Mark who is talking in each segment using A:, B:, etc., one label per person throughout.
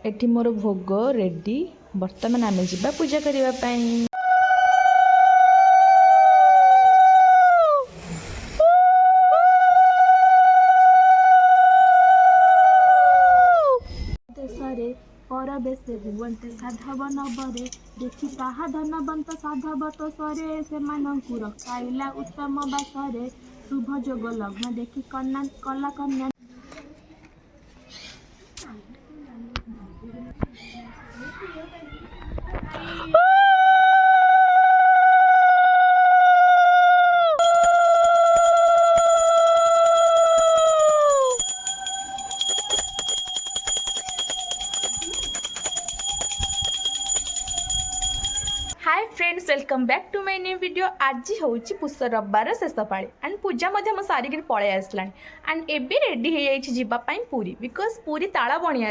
A: एठी मोर भोग रेडी बर्तमान आमे जिबा पूजा करिवा पई।
B: देशरे परदेशे भुवन्ते साधव नबरे देखि ताहा धनवन्त साधव तो सरे सेमानंकु रखाइला उत्तम बासरे शुभ जोग लग्न देखि कन्या कला कन्या।
A: Hi friends, welcome back to my new video. आज हूँ पुष रविवार शेष पाड़ी एंड पूजा सारिक पलि आसला एंड एबी रेडी हो जावाई पुरी बिकज पुरी ताला बणिया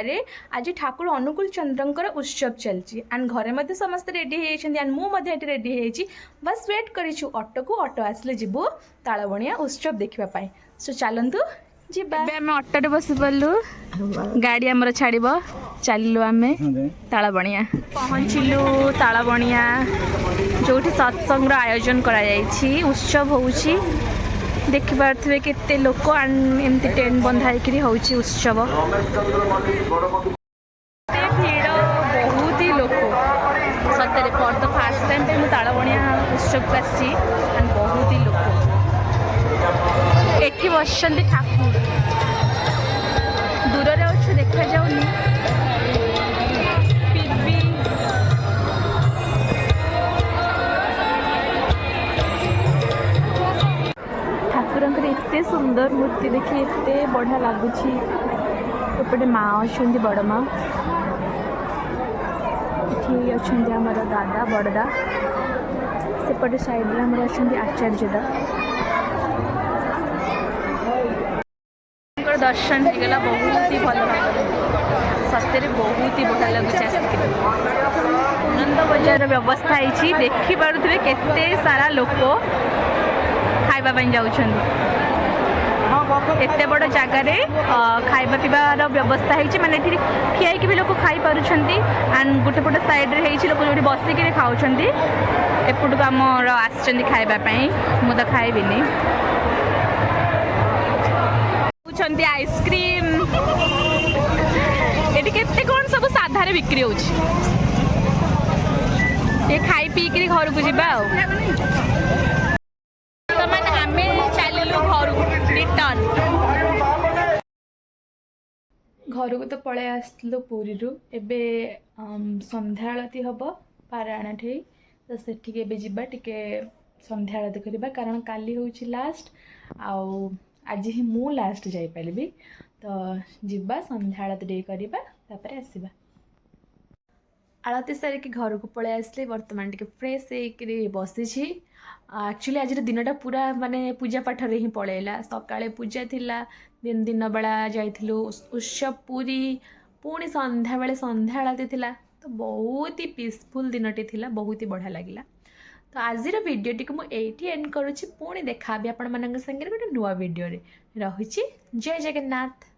A: आज ठाकुर अनुकूल चंद्रंकर उत्सव चलती एंड घरे समस्त रेडी हो एंड मुझे रेडी हो बस वेट करूँ ऑटो को ऑटो आसले जीवु ताला बणिया उत्सव देखापी। सो चलतु ऑटो बस पड़ू गाड़ी आमर छाड़ चलू आम ताला बणिया पहुँचलु ताला बणिया जो सत्संग आयोजन करा उत्सव होची देखिपे केते लोक एमती टेंट बंधाई होची उत्सव भीड़ बहुत ही लोक सतरे फॉर द फास्ट टाइम पे ताला बणिया उत्सव को आसी बहुत ही लोक एठी बसंती ठाकुर दूर रे अच्छे देखा जाऊनी ठाकुर एते सुंदर मूर्ति देखी एते बढ़िया लगुच एपटे माँ अच्छा बड़ माँ ये अच्छा आमर दादा बड़दा सेपटे साइड आमर अच्छा आचार्यदा दर्शन होगा बहुत ही भल सत्य बहुत ही बढ़िया लगुच आनंद बजार व्यवस्था होती देखिपे केते सारा लोक खाइबा जाऊँ एत बड़ जगार खाइबा पीबार व्यवस्था होती माने खियाई भी लोक खाई पार्टी एंड गोटे पटे साइड लोक जो बसिक खाऊँ एपट को आमर आसपाई मुझे खाइबिनी आइसक्रीम ये कौन सब साधार बिक्री हो खाई पीक घर को जा चलू घर रिटर्न घर को तो पलि आसलु पुरी एबे संध्या आलती हम पारायण ठे तो सेठिके जावा टिके संध्या आलती करवा कारण काली हूँ लास्ट आउ आज ही मु लास्ट जापारि तो जीवा संध्या आलती टे करवा तापर आसवा आलती सारिक घर को पलि आसले बर्तमान टिके फ्रेश होकर बसी एक्चुअली आज दिनटा पूरा माने पूजा पाठ रे ही पलैला सकाळे पूजा थिला दिन बेला जाइथिलु उत्सव पूरी पुणी संध्या बेले संध्या आलती थिला तो बहुत ही पीसफुल दिनटी थिला बहुत ही बढ़िया लगिला। तो आज वीडियोटी को मुझे एंड करुच्ची पुणी देखा आपण मान संगे गोटे नुआ वीडियो रे रहुची। जय जगन्नाथ।